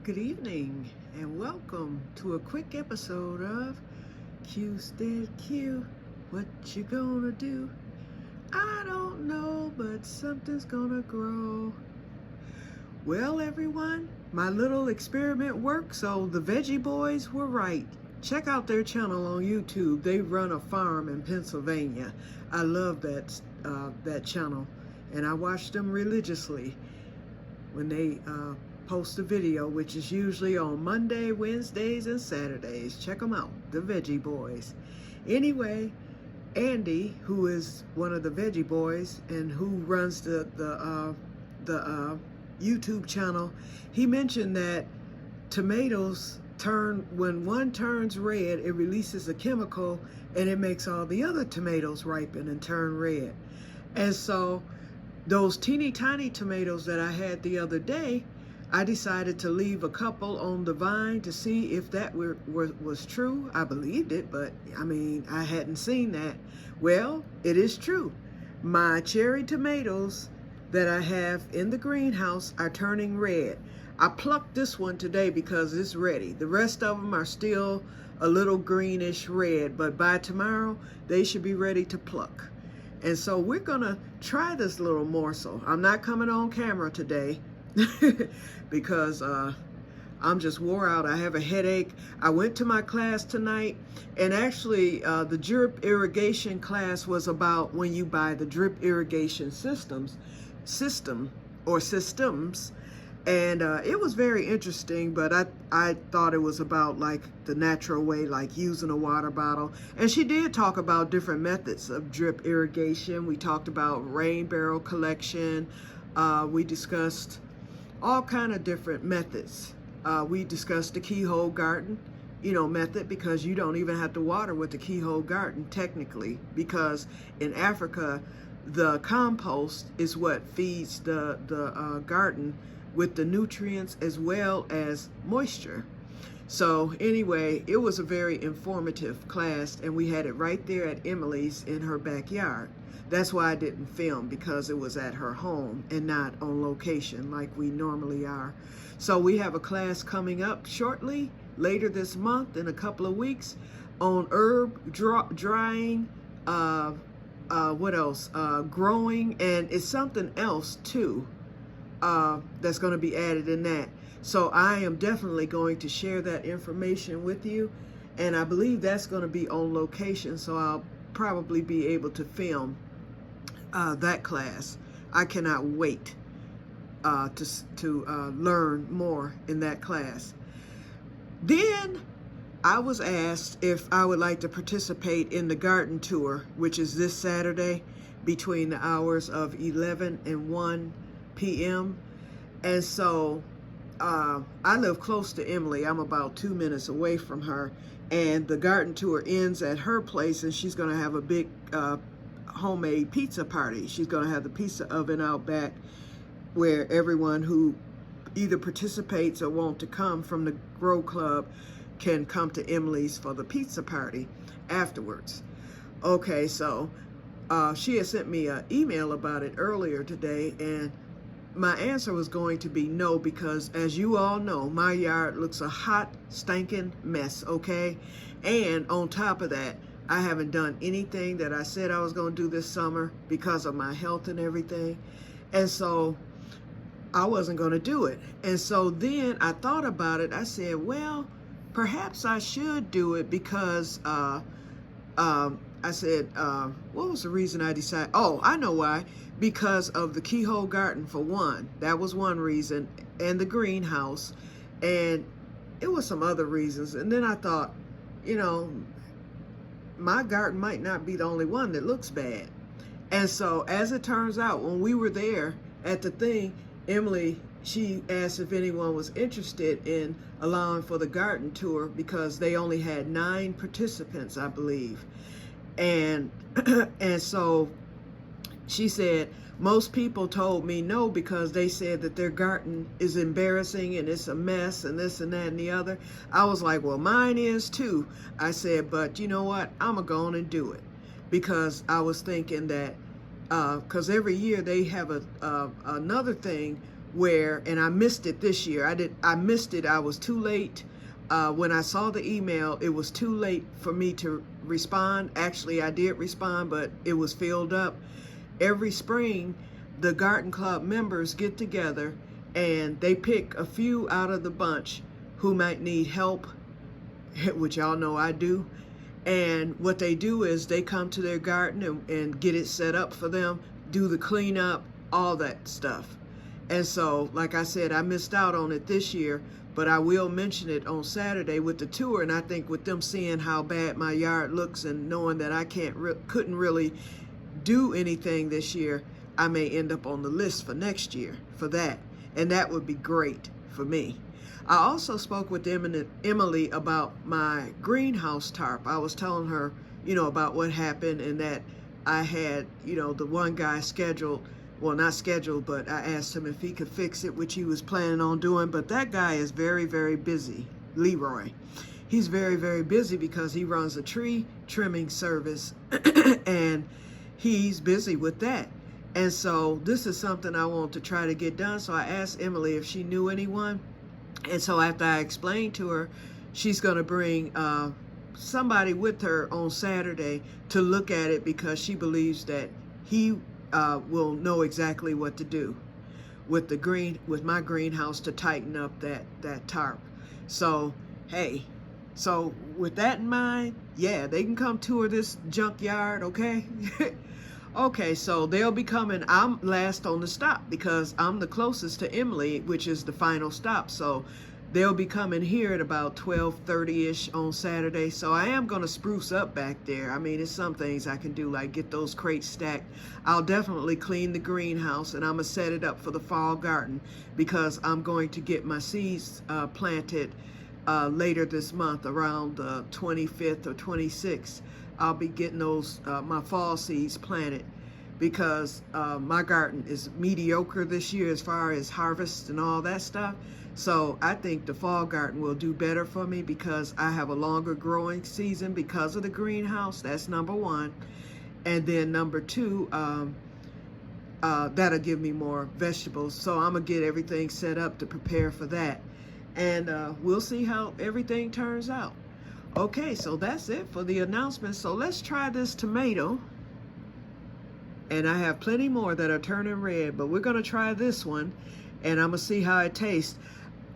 Good evening and welcome to a quick episode of Que-stead-Que. What you gonna do? I don't know, but something's gonna grow. Well, everyone, my little experiment worked, so the Veggie Boys were right. Check out their channel on YouTube. They run a farm in Pennsylvania. I love that channel, and I watch them religiously when they post a video, which is usually on Monday, Wednesdays, and Saturdays. Check them out, the Veggie Boys. Anyway, Andy, who is one of the Veggie Boys and who runs the YouTube channel, he mentioned that tomatoes when one turns red, it releases a chemical and it makes all the other tomatoes ripen and turn red. And so those teeny tiny tomatoes that I had the other day, I decided to leave a couple on the vine to see if that was true. I believed it, but I mean, I hadn't seen that. Well, it is true. My cherry tomatoes that I have in the greenhouse are turning red. I plucked this one today because it's ready. The rest of them are still a little greenish red, but by tomorrow, they should be ready to pluck. And so we're gonna try this little morsel. I'm not coming on camera today because I'm just wore out. I have a headache. I went to my class tonight, and actually the drip irrigation class was about when you buy the drip irrigation systems, and it was very interesting, but I thought it was about like the natural way, like using a water bottle. And she did talk about different methods of drip irrigation. We talked about rain barrel collection. We discussed all kind of different methods. We discussed the keyhole garden, method, because you don't even have to water with the keyhole garden technically, because in Africa, the compost is what feeds the garden with the nutrients as well as moisture. So anyway, it was a very informative class, and we had it right there at Emily's in her backyard. That's why I didn't film, because it was at her home and not on location like we normally are. So we have a class coming up shortly, later this month, in a couple of weeks, on herb drying, what else? Growing, and it's something else too that's going to be added in that. So I am definitely going to share that information with you, and I believe that's going to be on location, so I'll probably be able to film that class. I cannot wait to learn more in that class. Then I was asked if I would like to participate in the garden tour, which is this Saturday between the hours of 11 and 1 p.m. And so I live close to Emily. I'm about 2 minutes away from her, and the garden tour ends at her place, and she's going to have a big homemade pizza party. She's going to have the pizza oven out back where everyone who either participates or want to come from the Grow Club can come to Emily's for the pizza party afterwards. Okay, so she had sent me an email about it earlier today, and my answer was going to be no, because as you all know, my yard looks a hot, stinking mess, okay? And on top of that, I haven't done anything that I said I was going to do this summer because of my health and everything. And so I wasn't going to do it. And so then I thought about it. I said, well, perhaps I should do it because I said, what was the reason I decided? Oh, I know why. Because of the keyhole garden, for one. That was one reason. And the greenhouse. And it was some other reasons. And then I thought, my garden might not be the only one that looks bad. And so as it turns out, when we were there at the thing, Emily, she asked if anyone was interested in allowing for the garden tour, because they only had 9 participants, I believe. And so she said most people told me no, because they said that their garden is embarrassing and it's a mess and this and that and the other. I was like, well, mine is too. I said, but you know what? I'm going to go on and do it, because I was thinking that because every year they have another thing where, and I missed it this year. I missed it. I was too late. When I saw the email, it was too late for me to respond. Actually, I did respond, but it was filled up. Every spring, the garden club members get together and they pick a few out of the bunch who might need help, which y'all know I do. And what they do is they come to their garden and get it set up for them, do the cleanup, all that stuff. And so, like I said, I missed out on it this year, but I will mention it on Saturday with the tour. And I think with them seeing how bad my yard looks and knowing that I couldn't really do anything this year, I may end up on the list for next year for that. And that would be great for me. I also spoke with Emily about my greenhouse tarp. I was telling her, about what happened and that I had, the one guy scheduled, well, not scheduled, but I asked him if he could fix it, which he was planning on doing. But that guy is very, very busy, Leroy. He's very, very busy because he runs a tree trimming service and he's busy with that. And so this is something I want to try to get done. So I asked Emily if she knew anyone. And so after I explained to her, she's going to bring somebody with her on Saturday to look at it because she believes that he will know exactly what to do with my greenhouse to tighten up that tarp. So, hey, so with that in mind, yeah, they can come tour this junkyard, okay? Okay, so they'll be coming. I'm last on the stop because I'm the closest to Emily, which is the final stop. So they'll be coming here at about 12:30-ish on Saturday. So I am going to spruce up back there. I mean, it's some things I can do, like get those crates stacked. I'll definitely clean the greenhouse, and I'm going to set it up for the fall garden because I'm going to get my seeds planted later this month, around the 25th or 26th. I'll be getting those, my fall seeds planted because my garden is mediocre this year as far as harvest and all that stuff. So I think the fall garden will do better for me because I have a longer growing season because of the greenhouse. That's number one. And then number two, that'll give me more vegetables. So I'm going to get everything set up to prepare for that. And we'll see how everything turns out. Okay, so that's it for the announcement. So let's try this tomato. And I have plenty more that are turning red, but we're going to try this one, and I'm going to see how it tastes.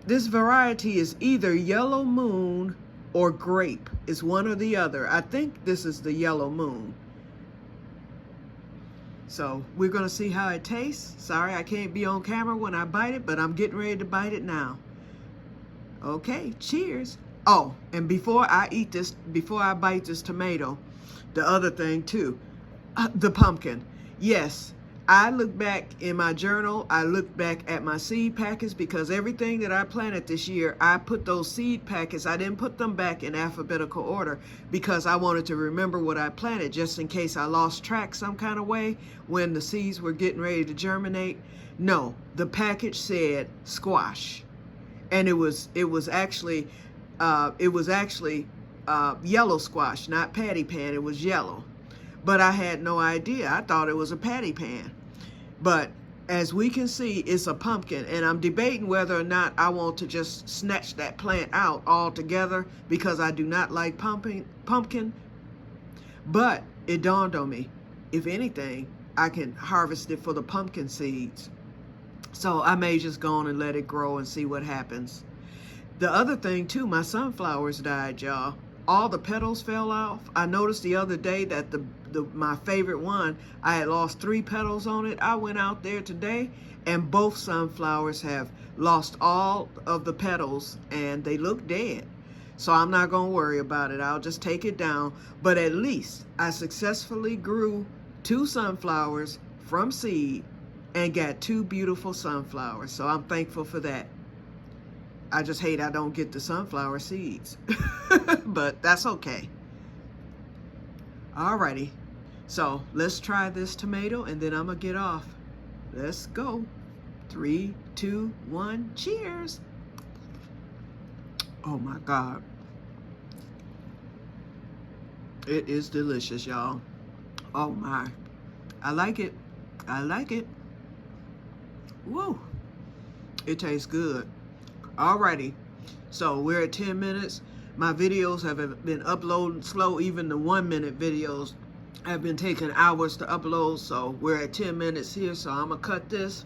This variety is either yellow moon or grape. It's one or the other. I think this is the yellow moon. So we're going to see how it tastes. Sorry, I can't be on camera when I bite it, but I'm getting ready to bite it now. Okay, cheers. Oh, and before I bite this tomato, the other thing too, the pumpkin. Yes, I look back in my journal, I look back at my seed packets because everything that I planted this year, I put those seed packets, I didn't put them back in alphabetical order because I wanted to remember what I planted just in case I lost track some kind of way when the seeds were getting ready to germinate. No, the package said squash. And it was actually yellow squash, not patty pan. It was yellow. But I had no idea. I thought it was a patty pan. But as we can see, it's a pumpkin. And I'm debating whether or not I want to just snatch that plant out altogether because I do not like pumpkin. But it dawned on me, if anything, I can harvest it for the pumpkin seeds. So I may just go on and let it grow and see what happens. The other thing too, my sunflowers died, y'all. All the petals fell off. I noticed the other day that my favorite one, I had lost 3 petals on it. I went out there today and both sunflowers have lost all of the petals and they look dead. So I'm not going to worry about it. I'll just take it down. But at least I successfully grew 2 sunflowers from seed and got 2 beautiful sunflowers. So I'm thankful for that. I just hate I don't get the sunflower seeds. But that's okay. Alrighty. So let's try this tomato and then I'm going to get off. Let's go. 3, 2, 1, cheers. Oh my God. It is delicious, y'all. Oh my. I like it. I like it. Woo. It tastes good. Alrighty, so we're at 10 minutes. My videos have been uploading slow. Even the 1-minute videos have been taking hours to upload. So we're at 10 minutes here. So I'm gonna cut this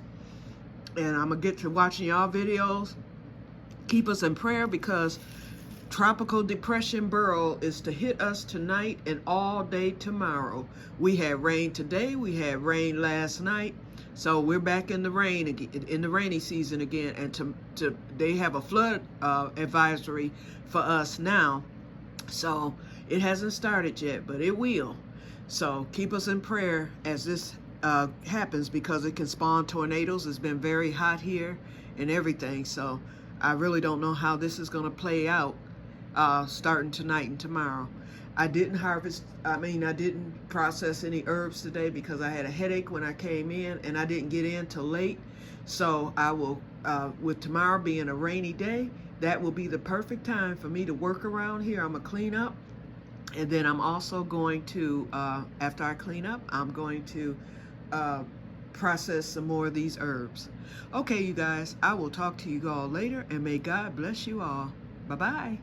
and I'm gonna get to watching y'all videos. Keep us in prayer because Tropical Depression Burrow is to hit us tonight and all day tomorrow. We had rain today. We had rain last night. So we're back in the rain, in the rainy season again. And they have a flood advisory for us now. So it hasn't started yet, but it will. So keep us in prayer as this happens because it can spawn tornadoes. It's been very hot here and everything. So I really don't know how this is going to play out starting tonight and tomorrow. I didn't process any herbs today because I had a headache when I came in and I didn't get in till late. So I will, with tomorrow being a rainy day, that will be the perfect time for me to work around here. I'm going to clean up. And then I'm also going to, after I clean up, I'm going to process some more of these herbs. Okay, you guys, I will talk to you all later, and may God bless you all. Bye-bye.